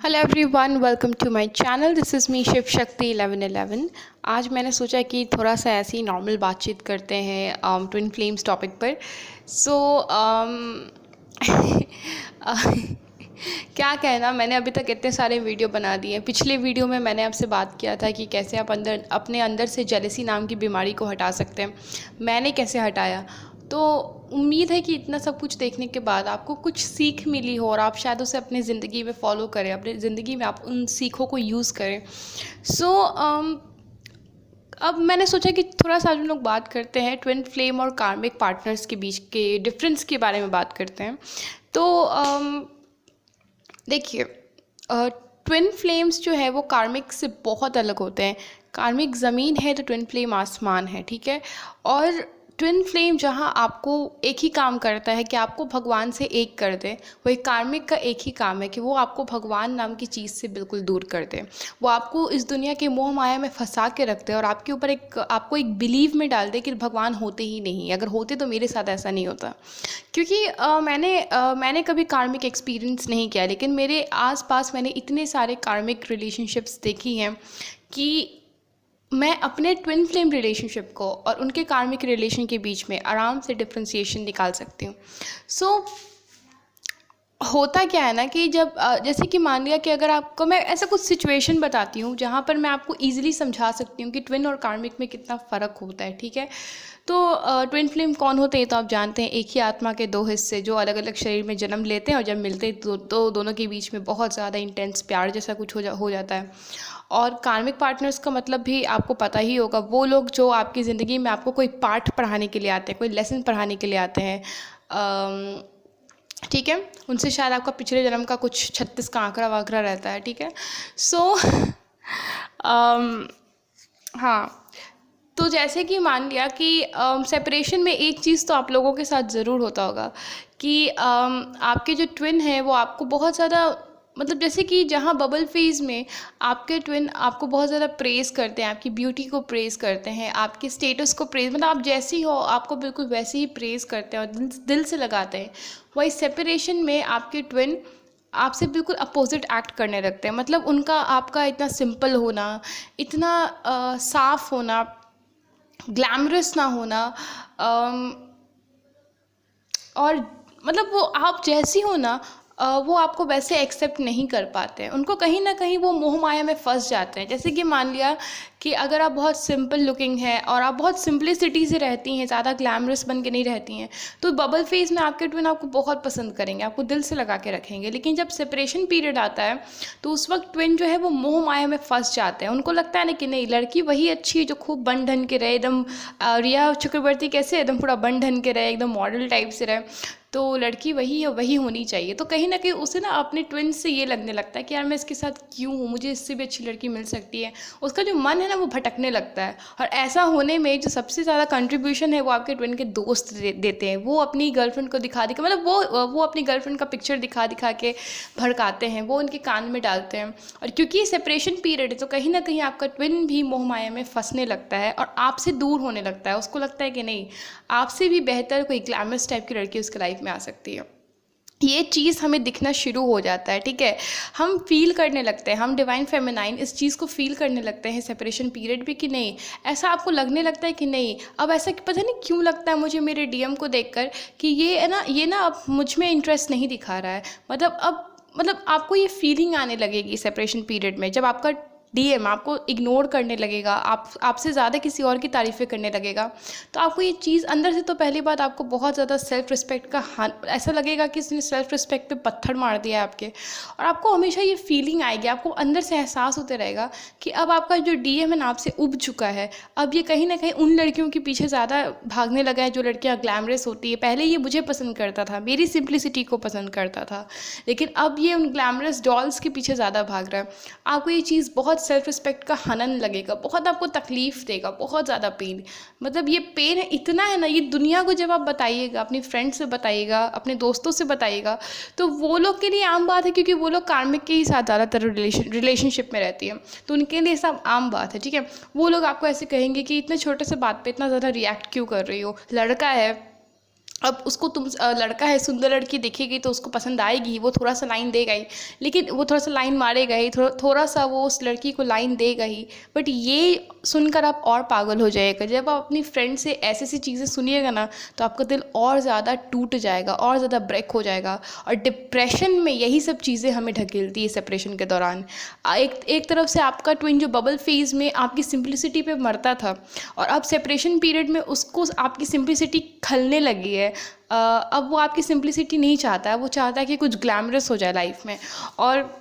Hello everyone, welcome to my channel. This is me Shiv Shakti 1111। आज मैंने सोचा कि थोड़ा सा ऐसी ही नॉर्मल बातचीत करते हैं ट्विन फ्लेम्स टॉपिक पर। सो क्या कहना, मैंने अभी तक इतने सारे वीडियो बना दिए हैं। पिछले वीडियो में मैंने आपसे बात किया था कि कैसे आप अपने अंदर से जेलसी नाम की बीमारी को हटा सकते हैं। मैंने कैसे हटाया, तो उम्मीद है कि इतना सब कुछ देखने के बाद आपको कुछ सीख मिली हो और आप शायद उसे अपनी ज़िंदगी में फॉलो करें, अपनी ज़िंदगी में आप उन सीखों को यूज़ करें। सो अब मैंने सोचा कि थोड़ा सा हम लोग बात करते हैं ट्विन फ्लेम और कार्मिक पार्टनर्स के बीच के डिफरेंस के बारे में बात करते हैं। तो देखिए, ट्विन फ्लेम्स जो है वो कार्मिक से बहुत अलग होते हैं। कार्मिक ज़मीन है तो ट्विन फ्लेम आसमान है, ठीक है। और ट्विन फ्लेम जहाँ आपको एक ही काम करता है कि आपको भगवान से एक कर दे, वही कार्मिक का एक ही काम है कि वो आपको भगवान नाम की चीज़ से बिल्कुल दूर कर दे। वो आपको इस दुनिया के मोह माया में फंसा के रखते हैं और आपके ऊपर आपको एक बिलीव में डाल दे कि भगवान होते ही नहीं। अगर होते तो मेरे साथ ऐसा नहीं होता। क्योंकि मैंने कभी कार्मिक एक्सपीरियंस नहीं किया, लेकिन मेरे आसपास मैंने इतने सारे कार्मिक रिलेशनशिप्स देखी हैं कि मैं अपने ट्विन फ्लेम रिलेशनशिप को और उनके कार्मिक रिलेशन के बीच में आराम से डिफ्रेंशिएशन निकाल सकती हूँ। सो होता क्या है ना कि जब जैसे कि मान लिया कि अगर आपको मैं ऐसा कुछ सिचुएशन बताती हूँ जहाँ पर मैं आपको ईजिली समझा सकती हूँ कि ट्विन और कार्मिक में कितना फ़र्क होता है, ठीक है। तो ट्विन फ्लेम कौन होते हैं तो आप जानते हैं, एक ही आत्मा के दो हिस्से जो अलग अलग शरीर में जन्म लेते हैं और जब मिलते हैं तो दोनों के बीच में बहुत ज़्यादा इंटेंस प्यार जैसा कुछ हो जाता है। और कार्मिक पार्टनर्स का मतलब भी आपको पता ही होगा, वो लोग जो आपकी ज़िंदगी में आपको कोई पाठ पढ़ाने के लिए आते हैं, कोई लेसन पढ़ाने के लिए आते हैं, ठीक है। उनसे शायद आपका पिछले जन्म का कुछ 36 का आंकड़ा वाकड़ा रहता है, ठीक है। सो हाँ, तो जैसे कि मान लिया कि सेपरेशन में एक चीज़ तो आप लोगों के साथ ज़रूर होता होगा कि आपके जो ट्विन हैं वो आपको बहुत ज़्यादा, मतलब जैसे कि जहाँ बबल फेज़ में आपके ट्विन आपको बहुत ज़्यादा प्रेज़ करते हैं, आपकी ब्यूटी को प्रेज़ करते हैं, आपके स्टेटस को प्रेज़, मतलब आप जैसी हो आपको बिल्कुल वैसे ही प्रेज़ करते हैं और दिल से लगाते हैं। वही सेपरेशन में आपके ट्विन आपसे बिल्कुल अपोजिट एक्ट करने लगते हैं। मतलब उनका आपका इतना सिंपल होना, इतना साफ़ होना, ग्लैमरस ना होना, और मतलब वो आप जैसी हो ना, वो आपको वैसे एक्सेप्ट नहीं कर पाते हैं। उनको कहीं ना कहीं वो मोह माया में फंस जाते हैं। जैसे कि मान लिया कि अगर आप बहुत सिंपल लुकिंग है और आप बहुत सिंपलिसिटी से रहती हैं, ज़्यादा ग्लैमरस बन के नहीं रहती हैं, तो बबल फेज़ में आपके ट्विन आपको बहुत पसंद करेंगे, आपको दिल से लगा के रखेंगे। लेकिन जब सेपरेशन पीरियड आता है तो उस वक्त ट्विन जो है वो मोह माया में फंस जाते हैं। उनको लगता है ना कि नहीं, लड़की वही अच्छी है जो खूब बन ढन के रहे, एकदम रिया चक्रवर्ती कैसे एकदम पूरा बन ढन के रहे, एकदम मॉडल टाइप से रहे, तो लड़की वही है, वही होनी चाहिए। तो कहीं ना कहीं उसे ना अपने ट्विन से ये लगने लगता है कि यार मैं इसके साथ क्यों हूँ, मुझे इससे भी अच्छी लड़की मिल सकती है। उसका जो मन है ना वो भटकने लगता है। और ऐसा होने में जो सबसे ज़्यादा कंट्रीब्यूशन है वो आपके ट्विन के दोस्त देते हैं। वो अपनी गर्लफ्रेंड को दिखा मतलब वो अपनी गर्लफ्रेंड का पिक्चर दिखा के भड़काते हैं, वो उनके कान में डालते हैं। और क्योंकि सेपरेशन पीरियड है तो कहीं ना कहीं आपका ट्विन भी मोह माया में फंसने लगता है और आपसे दूर होने लगता है। उसको लगता है कि नहीं, आपसे भी बेहतर कोई ग्लैमरस टाइप की लड़की उसके लाइफ में आ सकती है। ये चीज़ हमें दिखना शुरू हो जाता है, ठीक है। हम फील करने लगते हैं, हम डिवाइन फेमिनाइन इस चीज़ को फील करने लगते हैं सेपरेशन पीरियड भी, कि नहीं, ऐसा आपको लगने लगता है कि नहीं, अब ऐसा पता नहीं क्यों लगता है मुझे मेरे डीएम को देखकर कि ये ना अब मुझ में इंटरेस्ट नहीं दिखा रहा है। मतलब आपको ये फीलिंग आने लगेगी सेपरेशन पीरियड में, जब आपका डीएम आपको इग्नोर करने लगेगा, आपसे ज़्यादा किसी और की तारीफ़ें करने लगेगा, तो आपको ये चीज़ अंदर से, तो पहली बात आपको बहुत ज़्यादा सेल्फ रिस्पेक्ट का ऐसा लगेगा कि इसने सेल्फ रिस्पेक्ट पे पत्थर मार दिया है आपके। और आपको हमेशा ये फीलिंग आएगी, आपको अंदर से एहसास होते रहेगा कि अब आपका जो डीएम है ना आपसे उब चुका है। अब ये कहीं ना कहीं उन लड़कियों के पीछे ज़्यादा भागने लगा है जो लड़कियाँ ग्लैमरस होती है। पहले ये मुझे पसंद करता था, मेरी सिंप्लिसिटी को पसंद करता था, लेकिन अब ये उन ग्लैमरस डॉल्स के पीछे ज़्यादा भाग रहा है। आपको ये चीज़ बहुत सेल्फ रिस्पेक्ट का हनन लगेगा, बहुत आपको तकलीफ़ देगा, बहुत ज़्यादा पेन। मतलब ये पेन इतना है ना, ये दुनिया को जब आप बताइएगा, अपनी फ्रेंड से बताइएगा, अपने दोस्तों से बताइएगा, तो वो लोग के लिए आम बात है, क्योंकि वो लोग कार्मिक के ही साथ ज़्यादातर रिलेशनशिप में रहती है, तो उनके लिए सब आम बात है, ठीक है। वो लोग आपको ऐसे कहेंगे कि इतने छोटे से बात पे इतना ज़्यादा रिएक्ट क्यों कर रही हो, लड़का है, अब उसको तुम लड़का है, सुंदर लड़की दिखेगी तो उसको पसंद आएगी, वो थोड़ा सा लाइन देगा ही, लेकिन वो थोड़ा सा लाइन मारेगा ही, थोड़ा सा वो उस लड़की को लाइन देगा ही। बट ये सुनकर आप और पागल हो जाएगा। जब आप अपनी फ्रेंड से ऐसी ऐसी चीज़ें सुनिएगा ना, तो आपका दिल और ज़्यादा टूट जाएगा, और ज़्यादा ब्रेक हो जाएगा। और डिप्रेशन में यही सब चीज़ें हमें ढकेलती है सेपरेशन के दौरान। एक तरफ से आपका ट्विन जो बबल फेज़ में आपकी सिंप्लिसिटी पे मरता था, और अब सेपरेशन पीरियड में उसको आपकी सिंप्लिसिटी खलने लगी है। अब वो आपकी सिंप्लिसिटी नहीं चाहता है, वो चाहता है कि कुछ ग्लैमरस हो जाए लाइफ में। और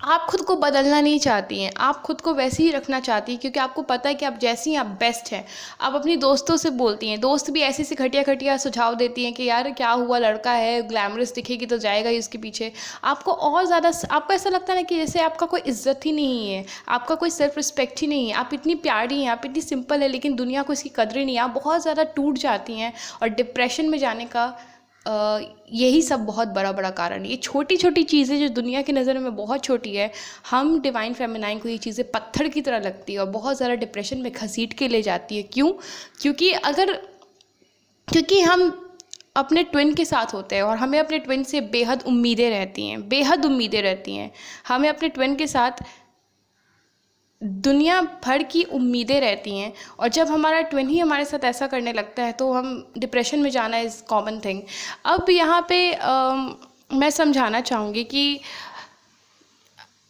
आप खुद को बदलना नहीं चाहती हैं, आप खुद को वैसे ही रखना चाहती हैं, क्योंकि आपको पता है कि आप जैसी हैं आप बेस्ट हैं। आप अपनी दोस्तों से बोलती हैं, दोस्त भी ऐसे ऐसे घटिया घटिया सुझाव देती हैं कि यार क्या हुआ, लड़का है ग्लैमरस दिखेगी तो जाएगा ही उसके पीछे। आपको और ज़्यादा, आपको ऐसा लगता है ना कि जैसे आपका कोई इज्जत ही नहीं है, आपका कोई सेल्फ रिस्पेक्ट ही नहीं है। आप इतनी प्यारी हैं, आप इतनी सिंपल है, लेकिन दुनिया को इसकी कदर ही नहीं है। आप बहुत ज़्यादा टूट जाती हैं, और डिप्रेशन में जाने का यही सब बहुत बड़ा बड़ा कारण है। ये छोटी छोटी चीज़ें जो दुनिया की नज़र में बहुत छोटी है, हम डिवाइन फेमिनाइन को ये चीज़ें पत्थर की तरह लगती है और बहुत ज़्यादा डिप्रेशन में घसीट के ले जाती है। क्यों? क्योंकि हम अपने ट्विन के साथ होते हैं, और हमें अपने ट्विन से बेहद उम्मीदें रहती हैं, बेहद उम्मीदें रहती हैं। हमें अपने ट्विन के साथ दुनिया भर की उम्मीदें रहती हैं, और जब हमारा ट्विन ही हमारे साथ ऐसा करने लगता है तो हम डिप्रेशन में जाना इज़ कॉमन थिंग। अब यहाँ पे मैं समझाना चाहूँगी कि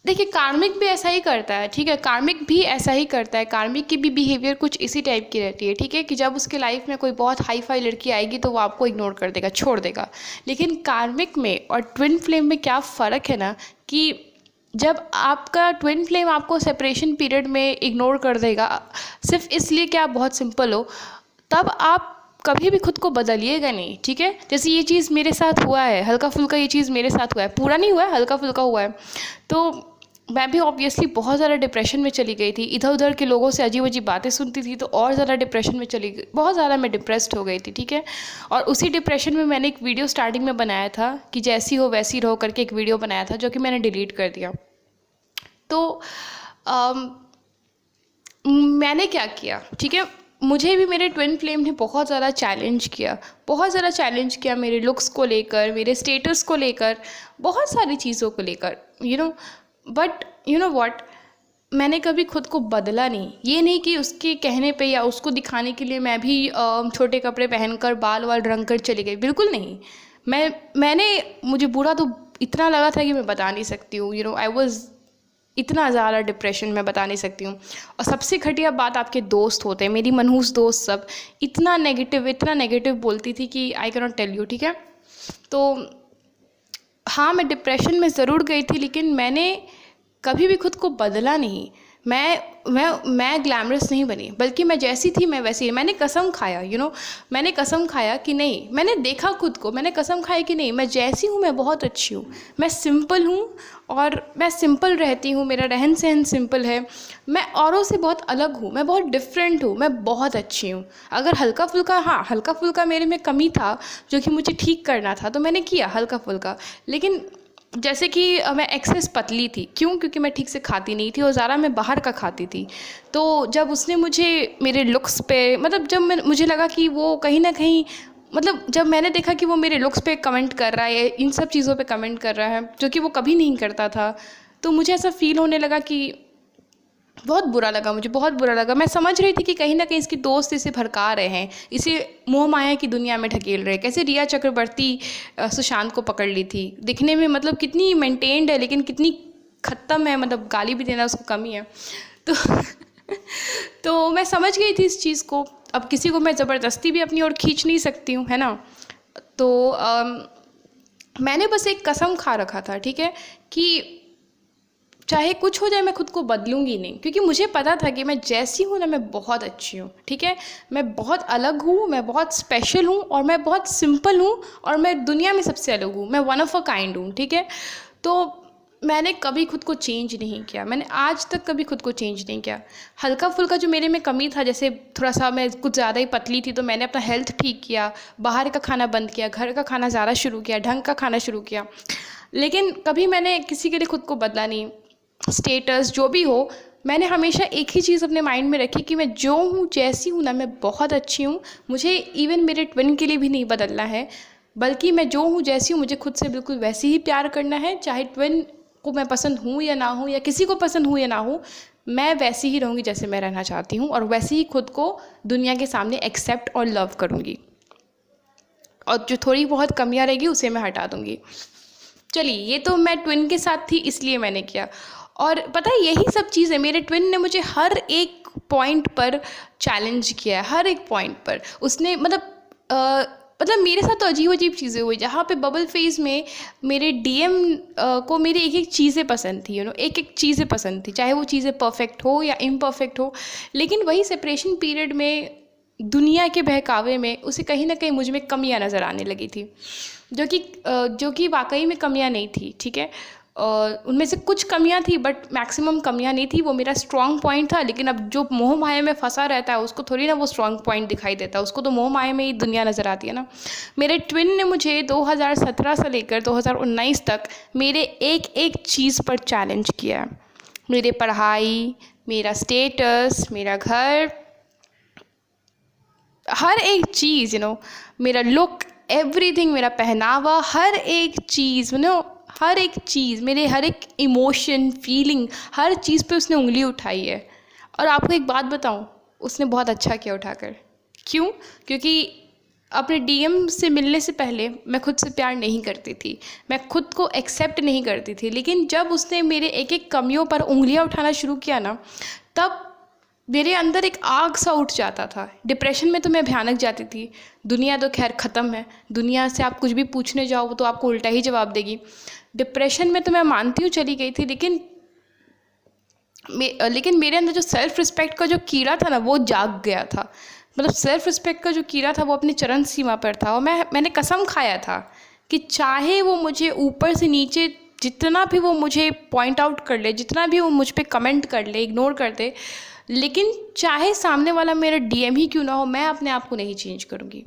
देखिए, कार्मिक भी ऐसा ही करता है, ठीक है, कार्मिक भी ऐसा ही करता है। कार्मिक की भी बिहेवियर कुछ इसी टाइप की रहती है, ठीक है, कि जब उसके लाइफ में कोई बहुत हाई फाई लड़की आएगी तो वो आपको इग्नोर कर देगा, छोड़ देगा। लेकिन कार्मिक में और ट्विन फ्लेम में क्या फ़र्क है ना, कि जब आपका ट्विन फ्लेम आपको सेपरेशन पीरियड में इग्नोर कर देगा सिर्फ इसलिए कि आप बहुत सिंपल हो, तब आप कभी भी खुद को बदलिएगा नहीं, ठीक है। जैसे ये चीज़ मेरे साथ हुआ है, हल्का फुल्का ये चीज़ मेरे साथ हुआ है, पूरा नहीं हुआ है, हल्का फुल्का हुआ है। तो मैं भी ऑब्वियसली बहुत ज़्यादा डिप्रेशन में चली गई थी, इधर उधर के लोगों से अजीब अजीब बातें सुनती थी, तो और ज़्यादा डिप्रेशन में चली गई, बहुत ज़्यादा मैं डिप्रेस्ड हो गई थी, ठीक है। और उसी डिप्रेशन में मैंने एक वीडियो स्टार्टिंग में बनाया था कि जैसी हो वैसी रहो करके, एक वीडियो बनाया था जो कि मैंने डिलीट कर दिया। तो मैंने क्या किया, ठीक है, मुझे भी मेरे ट्विन फ्लेम ने बहुत ज़्यादा चैलेंज किया, बहुत ज़्यादा चैलेंज किया, मेरे लुक्स को लेकर, मेरे स्टेटस को लेकर, बहुत सारी चीज़ों को लेकर, बट यू नो व्हाट, मैंने कभी खुद को बदला नहीं। ये नहीं कि उसके कहने पे या उसको दिखाने के लिए मैं भी छोटे कपड़े पहनकर बाल वाल रंग कर चली गई, बिल्कुल नहीं। मुझे बुरा तो इतना लगा था कि मैं बता नहीं सकती हूँ, आई वॉज इतना ज़्यादा डिप्रेशन में बता नहीं सकती हूँ। और सबसे घटिया बात, आपके दोस्त होते हैं, मेरी मनहूस दोस्त सब इतना नेगेटिव बोलती थी कि I can not tell you, ठीक है। तो हाँ, मैं डिप्रेशन में ज़रूर गई थी, लेकिन मैंने कभी भी खुद को बदला नहीं। मैं ग्लैमरस नहीं बनी, बल्कि मैं जैसी थी मैं वैसी ही। मैंने कसम खाया, मैंने कसम खाया कि नहीं, मैंने देखा खुद को, मैंने कसम खाया कि नहीं, मैं जैसी हूँ मैं बहुत अच्छी हूँ, मैं सिंपल हूँ और मैं सिंपल रहती हूँ, मेरा रहन सहन सिंपल है, मैं औरों से बहुत अलग हूँ, मैं बहुत डिफरेंट हूँ, मैं बहुत अच्छी हूँ। अगर हल्का फुल्का मेरे में कमी था जो कि मुझे ठीक करना था, तो मैंने किया हल्का फुल्का। लेकिन जैसे कि मैं एक्सेस पतली थी, क्योंकि मैं ठीक से खाती नहीं थी और ज़्यादा मैं बाहर का खाती थी। तो जब उसने मुझे मेरे लुक्स पे, मतलब जब मुझे लगा कि वो कहीं ना कहीं, मतलब जब मैंने देखा कि वो मेरे लुक्स पे कमेंट कर रहा है, इन सब चीज़ों पे कमेंट कर रहा है जो कि वो कभी नहीं करता था, तो मुझे ऐसा फील होने लगा कि बहुत बुरा लगा, मुझे बहुत बुरा लगा। मैं समझ रही थी कि कहीं ना कहीं इसकी दोस्त इसे भड़का रहे हैं, इसे मोह माया की दुनिया में ढकेल रहे हैं। कैसे रिया चक्रवर्ती सुशांत को पकड़ ली थी, दिखने में मतलब कितनी मेंटेन्ड है, लेकिन कितनी ख़त्म है, मतलब गाली भी देना उसको कमी है। तो तो मैं समझ गई थी इस चीज़ को। अब किसी को मैं ज़बरदस्ती भी अपनी ओर खींच नहीं सकती हूँ, है ना। तो मैंने बस एक कसम खा रखा था, ठीक है, कि चाहे कुछ हो जाए मैं खुद को बदलूंगी नहीं, क्योंकि मुझे पता था कि मैं जैसी हूँ ना, मैं बहुत अच्छी हूँ, ठीक है, मैं बहुत अलग हूँ, मैं बहुत स्पेशल हूँ, और मैं बहुत सिंपल हूँ, और मैं दुनिया में सबसे अलग हूँ, मैं वन ऑफ अ काइंड हूँ, ठीक है। तो मैंने कभी खुद को चेंज नहीं किया, मैंने आज तक कभी खुद को चेंज नहीं किया। हल्का फुल्का जो मेरे में कमी था, जैसे थोड़ा सा मैं कुछ ज़्यादा ही पतली थी, तो मैंने अपना हेल्थ ठीक किया, बाहर का खाना बंद किया, घर का खाना ज़्यादा शुरू किया, ढंग का खाना शुरू किया, लेकिन कभी मैंने किसी के लिए खुद को बदला नहीं। स्टेटस जो भी हो, मैंने हमेशा एक ही चीज़ अपने माइंड में रखी कि मैं जो हूँ, जैसी हूँ ना, मैं बहुत अच्छी हूँ। मुझे इवन मेरे ट्विन के लिए भी नहीं बदलना है, बल्कि मैं जो हूँ, जैसी हूँ, मुझे खुद से बिल्कुल वैसे ही प्यार करना है। चाहे ट्विन को मैं पसंद हूँ या ना हूँ, या किसी को पसंद हूँ या ना हूँ, मैं वैसी ही रहूँगी जैसे मैं रहना चाहती हूँ, और वैसे ही खुद को दुनिया के सामने एक्सेप्ट और लव करूँगी। और जो थोड़ी बहुत कमियाँ रहेगी उसे मैं हटा दूँगी। चलिए, ये तो मैं ट्विन के साथ थी इसलिए मैंने किया। और पता है, यही सब चीज़ें मेरे ट्विन ने मुझे हर एक पॉइंट पर चैलेंज किया है, हर एक पॉइंट पर उसने मतलब मेरे साथ तो अजीब अजीब चीज़ें हुई, जहाँ पे बबल फेज में मेरे डीएम को मेरी एक एक चीज़ें पसंद थी, एक एक चीज़ें पसंद थी, चाहे वो चीज़ें परफेक्ट हो या इम्परफेक्ट हो। लेकिन वही सेपरेशन पीरियड में, दुनिया के बहकावे में, उसे कहीं ना कहीं मुझ में कमियाँ नज़र आने लगी थी, जो कि वाकई में कमियाँ नहीं थी, ठीक है। उनमें से कुछ कमियाँ थी, बट मैक्सिमम कमियाँ नहीं थी। वो मेरा स्ट्रॉन्ग पॉइंट था। लेकिन अब जो मोह माया में फंसा रहता है उसको थोड़ी ना वो स्ट्रॉन्ग पॉइंट दिखाई देता है, उसको तो मोह माया में ही दुनिया नज़र आती है ना। मेरे ट्विन ने मुझे 2017 से लेकर 2019 तक मेरे एक एक चीज़ पर चैलेंज किया है। मेरे पढ़ाई, मेरा स्टेटस, मेरा घर, हर एक चीज़, मेरा लुक, एवरीथिंग, मेरा पहनावा, हर एक चीज़, हर एक चीज़, मेरे हर एक इमोशन, फीलिंग, हर चीज़ पे उसने उंगली उठाई है। और आपको एक बात बताऊं, उसने बहुत अच्छा किया उठाकर। क्यों? क्योंकि अपने डीएम से मिलने से पहले मैं खुद से प्यार नहीं करती थी, मैं खुद को एक्सेप्ट नहीं करती थी। लेकिन जब उसने मेरे एक एक कमियों पर उंगलियां उठाना शुरू किया ना, तब मेरे अंदर एक आग सा उठ जाता था। डिप्रेशन में तो मैं भयानक जाती थी। दुनिया तो खैर ख़त्म है, दुनिया से आप कुछ भी पूछने जाओ तो आपको उल्टा ही जवाब देगी। डिप्रेशन में तो मैं मानती हूँ चली गई थी, लेकिन मेरे अंदर जो सेल्फ़ रिस्पेक्ट का जो कीड़ा था ना, वो जाग गया था। मतलब सेल्फ़ रिस्पेक्ट का जो कीड़ा था वो अपनी चरम सीमा पर था। और मैंने कसम खाया था कि चाहे वो मुझे ऊपर से नीचे जितना भी वो मुझे पॉइंट आउट कर ले, जितना भी वो मुझ पे कमेंट कर ले, इग्नोर कर दे, लेकिन चाहे सामने वाला मेरा डीएम ही क्यों ना हो, मैं अपने आप को नहीं चेंज करूँगी।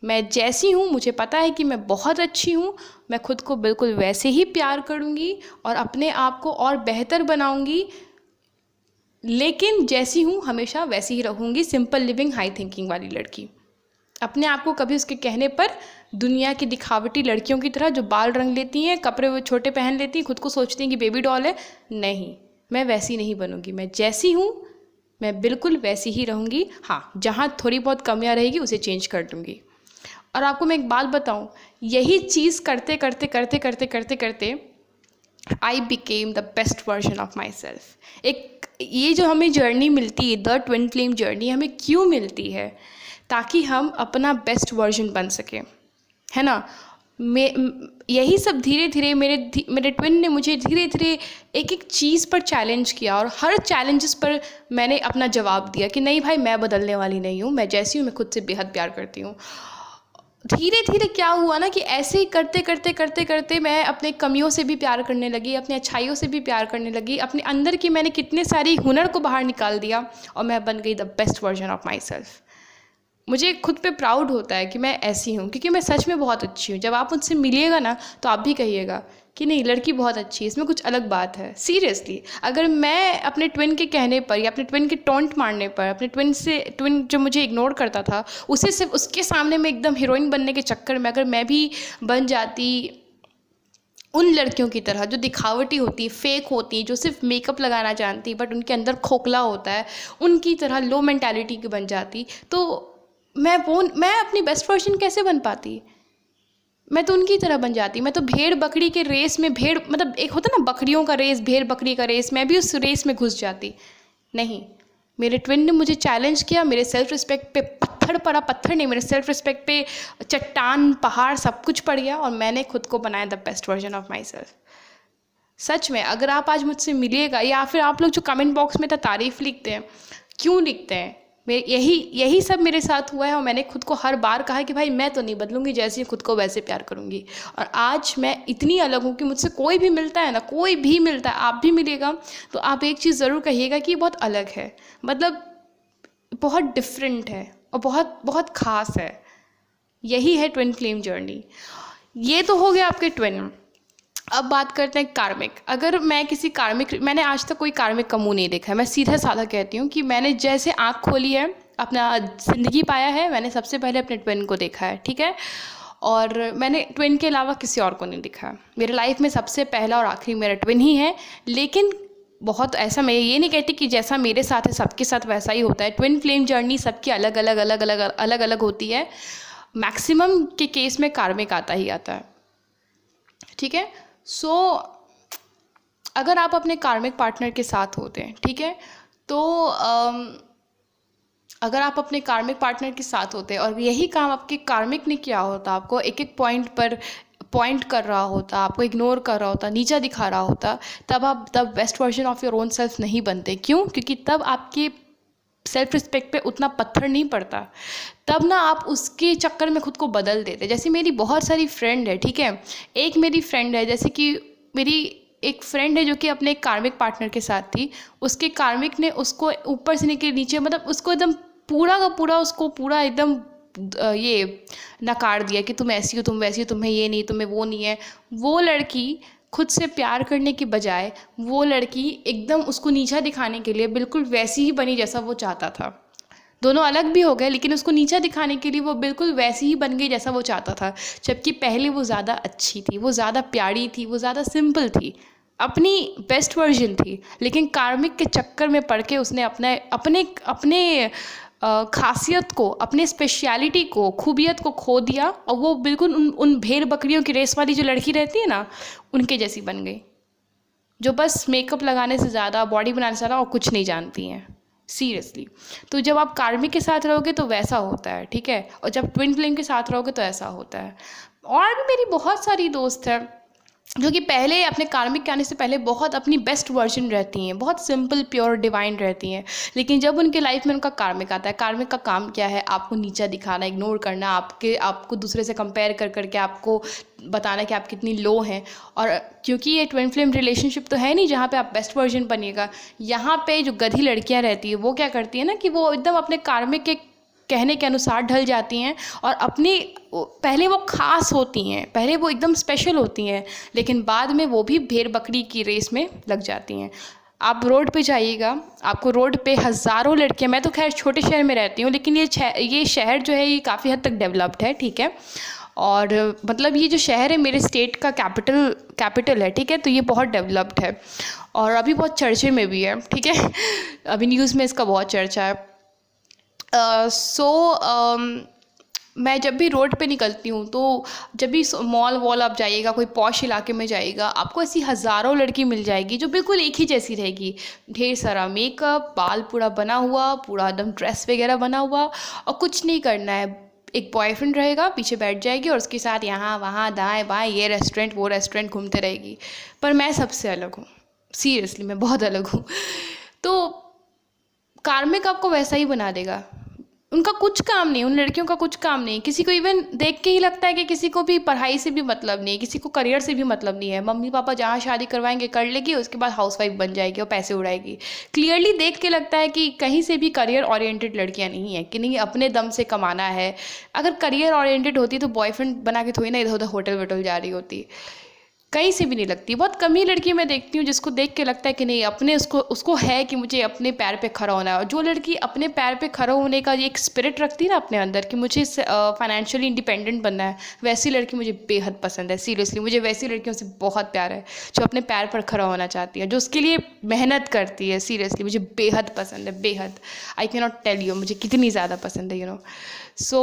मैं जैसी हूँ, मुझे पता है कि मैं बहुत अच्छी हूँ, मैं खुद को बिल्कुल वैसे ही प्यार करूँगी और अपने आप को और बेहतर बनाऊँगी। लेकिन जैसी हूँ हमेशा वैसी ही रहूँगी। सिंपल लिविंग, हाई थिंकिंग वाली लड़की। अपने आप को कभी उसके कहने पर दुनिया की दिखावटी लड़कियों की तरह जो बाल रंग लेती हैं, कपड़े वो छोटे पहन लेती हैं, खुद को सोचती हैं कि बेबी डॉल है, नहीं, मैं वैसी नहीं बनूँगी। मैं जैसी हूँ मैं बिल्कुल वैसी ही रहूँगी। हाँ, जहाँ थोड़ी बहुत कमियाँ रहेगी उसे चेंज कर दूँगी। और आपको मैं एक बात बताऊँ, यही चीज़ करते करते करते करते करते करते I became the best version of my self. ये जो हमें जर्नी मिलती है, द ट्विन फ्लेम जर्नी, हमें क्यों मिलती है? ताकि हम अपना बेस्ट वर्जन बन सकें, है ना। यही सब धीरे धीरे मेरे ट्विन ने मुझे धीरे धीरे एक एक चीज़ पर चैलेंज किया, और हर चैलेंजेस पर मैंने अपना जवाब दिया कि नहीं भाई, मैं बदलने वाली नहीं हूँ, मैं जैसी हूँ, मैं खुद से बेहद प्यार करती हूँ। धीरे धीरे क्या हुआ ना कि ऐसे ही करते करते करते करते मैं अपने कमियों से भी प्यार करने लगी, अपनी अच्छाइयों से भी प्यार करने लगी। अपने अंदर की मैंने कितने सारी हुनर को बाहर निकाल दिया और मैं बन गई the best version of my self. मुझे खुद पे प्राउड होता है कि मैं ऐसी हूँ, क्योंकि मैं सच में बहुत अच्छी हूँ। जब आप मुझसे मिलिएगा ना तो आप भी कहिएगा कि नहीं, लड़की बहुत अच्छी है, इसमें कुछ अलग बात है। सीरियसली, अगर मैं अपने ट्विन के कहने पर या अपने ट्विन के टॉन्ट मारने पर, अपने ट्विन जो मुझे इग्नोर करता था, उसे सिर्फ उसके सामने में एकदम हीरोइन बनने के चक्कर में अगर मैं भी बन जाती उन लड़कियों की तरह जो दिखावटी होती, फेक होती, जो सिर्फ मेकअप लगाना जानती बट उनके अंदर खोखला होता है, उनकी तरह लो मेंटालिटी की बन जाती, तो मैं अपनी बेस्ट वर्जन कैसे बन पाती? मैं तो उनकी तरह बन जाती। मैं तो भेड़ बकरी के रेस में, भेड़ मतलब एक होता ना बकरियों का रेस, भेड़ बकरी का रेस, मैं भी उस रेस में घुस जाती। नहीं, मेरे ट्विन ने मुझे चैलेंज किया, मेरे सेल्फ रिस्पेक्ट पे पत्थर पड़ा, पत्थर नहीं, मेरे सेल्फ रिस्पेक्ट पे चट्टान, पहाड़ सब कुछ पड़ गया, और मैंने खुद को बनाया the best version of myself. सच में, अगर आप आज मुझसे मिलिएगा, या फिर आप लोग जो कमेंट बॉक्स में तारीफ़ लिखते हैं, क्यों लिखते हैं? यही सब मेरे साथ हुआ है, और मैंने खुद को हर बार कहा कि भाई मैं तो नहीं बदलूंगी, जैसे खुद को वैसे प्यार करूंगी। और आज मैं इतनी अलग हूँ कि मुझसे कोई भी मिलता है ना, कोई भी मिलता है, आप भी मिलेगा तो आप एक चीज़ ज़रूर कहिएगा कि ये बहुत अलग है, मतलब बहुत डिफरेंट है और बहुत बहुत ख़ास है। यही है ट्विन फ्लेम जर्नी। ये तो हो गया आपके ट्विन। अब बात करते हैं कार्मिक। अगर मैं किसी कार्मिक, मैंने आज तक कोई कार्मिक का मुँह नहीं देखा है। मैं सीधा साधा कहती हूँ कि मैंने जैसे आँख खोली है, अपना ज़िंदगी पाया है, मैंने सबसे पहले अपने ट्विन को देखा है, ठीक है। और मैंने ट्विन के अलावा किसी और को नहीं देखा। मेरे लाइफ में सबसे पहला और आखिरी मेरा ट्विन ही है। लेकिन बहुत ऐसा, मैं ये नहीं कहती कि जैसा मेरे साथ है सबके साथ वैसा ही होता है। ट्विन फ्लेम जर्नी सबकी अलग अलग अलग अलग अलग अलग होती है। मैक्सिमम के केस में कार्मिक आता ही आता है, ठीक है। सो अगर आप अपने कार्मिक पार्टनर के साथ होते हैं, ठीक है, तो अगर आप अपने कार्मिक पार्टनर के साथ होते हैं और यही काम आपके कार्मिक ने किया होता, आपको एक एक पॉइंट पर पॉइंट कर रहा होता, आपको इग्नोर कर रहा होता, नीचा दिखा रहा होता, तब best version of your own self नहीं बनते। क्यों? क्योंकि तब आपके सेल्फ रिस्पेक्ट पे उतना पत्थर नहीं पड़ता। तब ना आप उसके चक्कर में खुद को बदल देते। जैसे मेरी बहुत सारी फ्रेंड है, ठीक है। एक मेरी फ्रेंड है, जैसे कि मेरी एक फ्रेंड है जो कि अपने एक कार्मिक पार्टनर के साथ थी। उसके कार्मिक ने उसको ऊपर से लेकर नीचे, मतलब उसको एकदम पूरा का पूरा, उसको पूरा एकदम ये नकार दिया कि तुम ऐसी हो, तुम वैसी हो, तुम्हें ये नहीं, तुम्हें वो नहीं है। वो लड़की खुद से प्यार करने की बजाय वो लड़की एकदम उसको नीचा दिखाने के लिए बिल्कुल वैसी ही बनी जैसा वो चाहता था। दोनों अलग भी हो गए, लेकिन उसको नीचा दिखाने के लिए वो बिल्कुल वैसी ही बन गई जैसा वो चाहता था। जबकि पहले वो ज़्यादा अच्छी थी, वो ज़्यादा प्यारी थी, वो ज़्यादा सिंपल थी, अपनी बेस्ट वर्जन थी। लेकिन कार्मिक के चक्कर में पड़ के उसने अपने अपने अपने खासियत को, अपने स्पेशलिटी को, खूबियत को खो दिया। और वो बिल्कुल उन भेड़ बकरियों की रेस वाली जो लड़की रहती है ना, उनके जैसी बन गई, जो बस मेकअप लगाने से ज़्यादा, बॉडी बनाने से ज़्यादा और कुछ नहीं जानती हैं, सीरियसली। तो जब आप कार्मिक के साथ रहोगे तो वैसा होता है, ठीक है। और जब ट्विन फ्लेम के साथ रहोगे तो ऐसा होता है। और भी मेरी बहुत सारी दोस्त हैं जो कि पहले अपने कार्मिक के आने से पहले बहुत अपनी बेस्ट वर्जन रहती हैं, बहुत सिंपल, प्योर, डिवाइन रहती हैं। लेकिन जब उनके लाइफ में उनका कार्मिक आता है, कार्मिक का काम क्या है? आपको नीचा दिखाना, इग्नोर करना, आपको दूसरे से कंपेयर कर करके आपको बताना कि आप कितनी लो हैं। और क्योंकि ये ट्विन फ्लेम रिलेशनशिप तो है नहीं जहाँ पे आप बेस्ट वर्जन बनिएगा। यहाँ पे जो गधी लड़कियाँ रहती है वो क्या करती है ना कि वो एकदम अपने कार्मिक के कहने के अनुसार ढल जाती हैं और अपनी, पहले वो खास होती हैं, पहले वो एकदम स्पेशल होती हैं, लेकिन बाद में वो भी भेड़ बकरी की रेस में लग जाती हैं। आप रोड पे जाइएगा, आपको रोड पे हज़ारों लड़कियां, मैं तो खैर छोटे शहर में रहती हूँ, लेकिन ये शहर जो है ये काफ़ी हद तक डेवलप्ड है, ठीक है। और मतलब ये जो शहर है मेरे स्टेट का कैपिटल है, ठीक है। तो ये बहुत डेवलप्ड है और अभी बहुत चर्चे में भी है, ठीक है। अभी न्यूज़ में इसका बहुत चर्चा है। मैं जब भी रोड पे निकलती हूँ, तो जब भी मॉल वॉल आप जाइएगा, कोई पॉश इलाके में जाइएगा, आपको ऐसी हज़ारों लड़की मिल जाएगी जो बिल्कुल एक ही जैसी रहेगी। ढेर सारा मेकअप, बाल पूरा बना हुआ, पूरा एकदम ड्रेस वगैरह बना हुआ, और कुछ नहीं करना है। एक बॉयफ्रेंड रहेगा, पीछे बैठ जाएगी और उसके साथ यहाँ वहाँ दाएँ बाएँ, ये रेस्टोरेंट वो रेस्टोरेंट घूमते रहेगी। पर मैं सबसे अलग हूँ, सीरियसली मैं बहुत अलग हूँ। तो कार्मिक आपको वैसा ही बना देगा। उनका कुछ काम नहीं, उन लड़कियों का कुछ काम नहीं। किसी को इवन देख के ही लगता है कि किसी को भी पढ़ाई से भी मतलब नहीं, किसी को करियर से भी मतलब नहीं है। मम्मी पापा जहाँ शादी करवाएंगे कर लेगी, उसके बाद हाउसवाइफ बन जाएगी और पैसे उड़ाएगी। क्लियरली देख के लगता है कि कहीं से भी करियर ओरिएंटेड लड़कियाँ नहीं है, कि नहीं अपने दम से कमाना है। अगर करियर ओरिएंटेड होती तो बॉयफ्रेंड बना के थोड़ी ना इधर उधर होटल वोटल जा रही होती। कहीं से भी नहीं लगती। बहुत कम ही लड़की मैं देखती हूँ जिसको देख के लगता है कि नहीं, अपने उसको है कि मुझे अपने पैर पे खड़ा होना है। और जो लड़की अपने पैर पे खड़ा होने का एक स्पिरिट रखती है ना अपने अंदर, कि मुझे फाइनेंशियली इंडिपेंडेंट बनना है, वैसी लड़की मुझे बेहद पसंद है। सीरियसली मुझे वैसी लड़कियों से बहुत प्यार है, जो अपने पैर पर खड़ा होना चाहती है, जो उसके लिए मेहनत करती है। सीरियसली मुझे बेहद पसंद है, बेहद। I can not tell you मुझे कितनी ज़्यादा पसंद है, यू नो। सो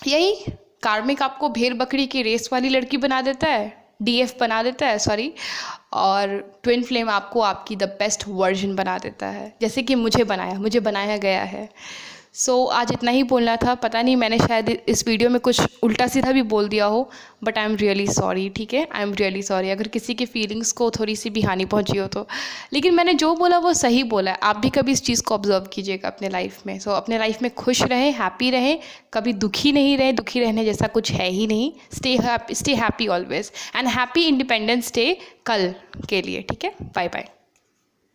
यही कार्मिक आपको भेड़ बकरी की रेस वाली लड़की बना देता है, डीएफ बना देता है, सॉरी। और ट्विन फ्लेम आपको आपकी द बेस्ट वर्जन बना देता है, जैसे कि मुझे बनाया गया है। सो आज इतना ही बोलना था। पता नहीं मैंने शायद इस वीडियो में कुछ उल्टा सीधा भी बोल दिया हो, but I am really sorry, ठीक है। आई एम रियली सॉरी अगर किसी की फीलिंग्स को थोड़ी सी भी हानि पहुंची हो तो। लेकिन मैंने जो बोला वो सही बोला है। आप भी कभी इस चीज़ को ऑब्जर्व कीजिएगा अपने लाइफ में। सो अपने लाइफ में खुश रहें, हैप्पी रहें, कभी दुखी नहीं रहें। दुखी रहने जैसा कुछ है ही नहीं। Stay happy always, and happy independence day कल के लिए, ठीक है। Bye bye.